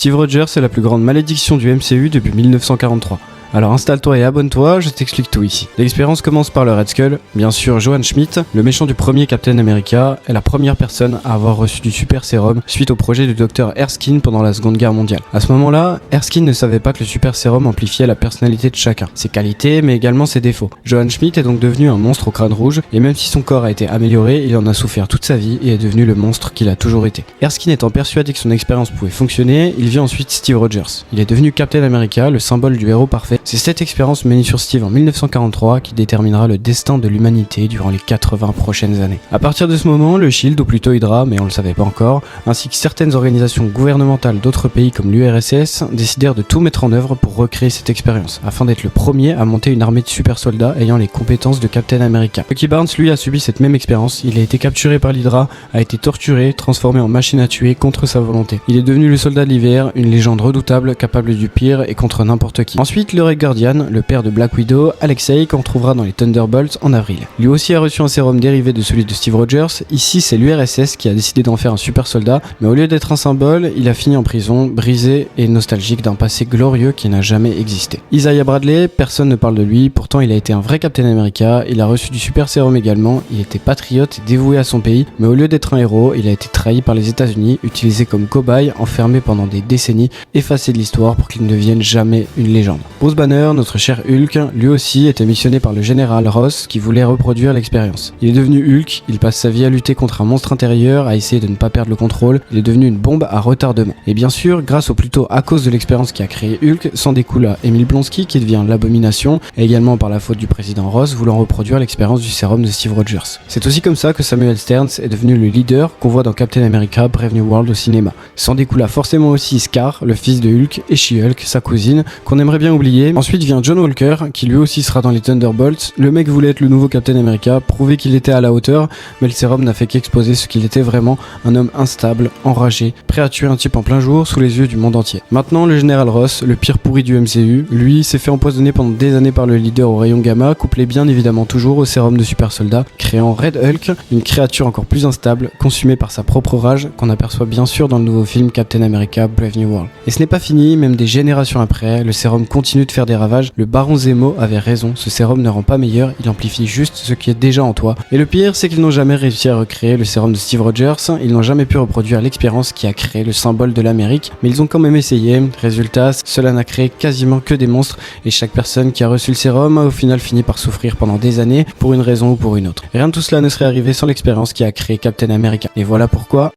Steve Rogers est la plus grande malédiction du MCU depuis 1943. Alors installe-toi et abonne-toi, je t'explique tout ici. L'expérience commence par le Red Skull. Bien sûr, Johann Schmidt, le méchant du premier Captain America, est la première personne à avoir reçu du super sérum suite au projet du docteur Erskine pendant la Seconde Guerre mondiale. À ce moment-là, Erskine ne savait pas que le super sérum amplifiait la personnalité de chacun, ses qualités mais également ses défauts. Johann Schmidt est donc devenu un monstre au crâne rouge et même si son corps a été amélioré, il en a souffert toute sa vie et est devenu le monstre qu'il a toujours été. Erskine étant persuadé que son expérience pouvait fonctionner, il vit ensuite Steve Rogers. Il est devenu Captain America, le symbole du héros parfait. C'est cette expérience menée sur Steve en 1943 qui déterminera le destin de l'humanité durant les 80 prochaines années. À partir de ce moment, le Shield, ou plutôt Hydra, mais on le savait pas encore, ainsi que certaines organisations gouvernementales d'autres pays comme l'URSS, décidèrent de tout mettre en œuvre pour recréer cette expérience, afin d'être le premier à monter une armée de super soldats ayant les compétences de Captain America. Bucky Barnes, lui, a subi cette même expérience. Il a été capturé par l'Hydra, a été torturé, transformé en machine à tuer contre sa volonté. Il est devenu le soldat de l'hiver, une légende redoutable, capable du pire et contre n'importe qui. Ensuite, le Red Guardian, le père de Black Widow, Alexei, qu'on retrouvera dans les Thunderbolts en avril. Lui aussi a reçu un sérum dérivé de celui de Steve Rogers. Ici, c'est l'URSS qui a décidé d'en faire un super soldat, mais au lieu d'être un symbole, il a fini en prison, brisé et nostalgique d'un passé glorieux qui n'a jamais existé. Isaiah Bradley, personne ne parle de lui, pourtant il a été un vrai Captain America, il a reçu du super sérum également, il était patriote et dévoué à son pays, mais au lieu d'être un héros, il a été trahi par les États-Unis, utilisé comme cobaye, enfermé pendant des décennies, effacé de l'histoire pour qu'il ne devienne jamais une légende. Bruce Banner, notre cher Hulk, lui aussi était missionné par le général Ross qui voulait reproduire l'expérience. Il est devenu Hulk, il passe sa vie à lutter contre un monstre intérieur, à essayer de ne pas perdre le contrôle, il est devenu une bombe à retardement. Et bien sûr, grâce ou plutôt à cause de l'expérience qui a créé Hulk, s'en découla Emile Blonsky qui devient l'abomination, et également par la faute du président Ross voulant reproduire l'expérience du sérum de Steve Rogers. C'est aussi comme ça que Samuel Stearns est devenu le leader qu'on voit dans Captain America Brave New World au cinéma. S'en découla forcément aussi Scar, le fils de Hulk, et She-Hulk, sa cousine, qu'on aimerait bien oublier. Ensuite vient John Walker, qui lui aussi sera dans les Thunderbolts. Le mec voulait être le nouveau Captain America, prouver qu'il était à la hauteur, mais le sérum n'a fait qu'exposer ce qu'il était vraiment, un homme instable, enragé, prêt à tuer un type en plein jour sous les yeux du monde entier. Maintenant, le général Ross, le pire pourri du MCU, lui s'est fait empoisonner pendant des années par le leader au rayon gamma, couplé bien évidemment toujours au sérum de super soldat, créant Red Hulk, une créature encore plus instable, consumée par sa propre rage, qu'on aperçoit bien sûr dans le nouveau film Captain America Brave New World. Et ce n'est pas fini, même des générations après, le sérum continue de faire des ravages. Le baron Zemo avait raison, ce sérum ne rend pas meilleur, il amplifie juste ce qui est déjà en toi. Et le pire, c'est qu'ils n'ont jamais réussi à recréer le sérum de Steve Rogers, ils n'ont jamais pu reproduire l'expérience qui a créé le symbole de l'Amérique, mais ils ont quand même essayé. Résultat, cela n'a créé quasiment que des monstres, et chaque personne qui a reçu le sérum a au final fini par souffrir pendant des années, pour une raison ou pour une autre. Rien de tout cela ne serait arrivé sans l'expérience qui a créé Captain America. Et voilà pourquoi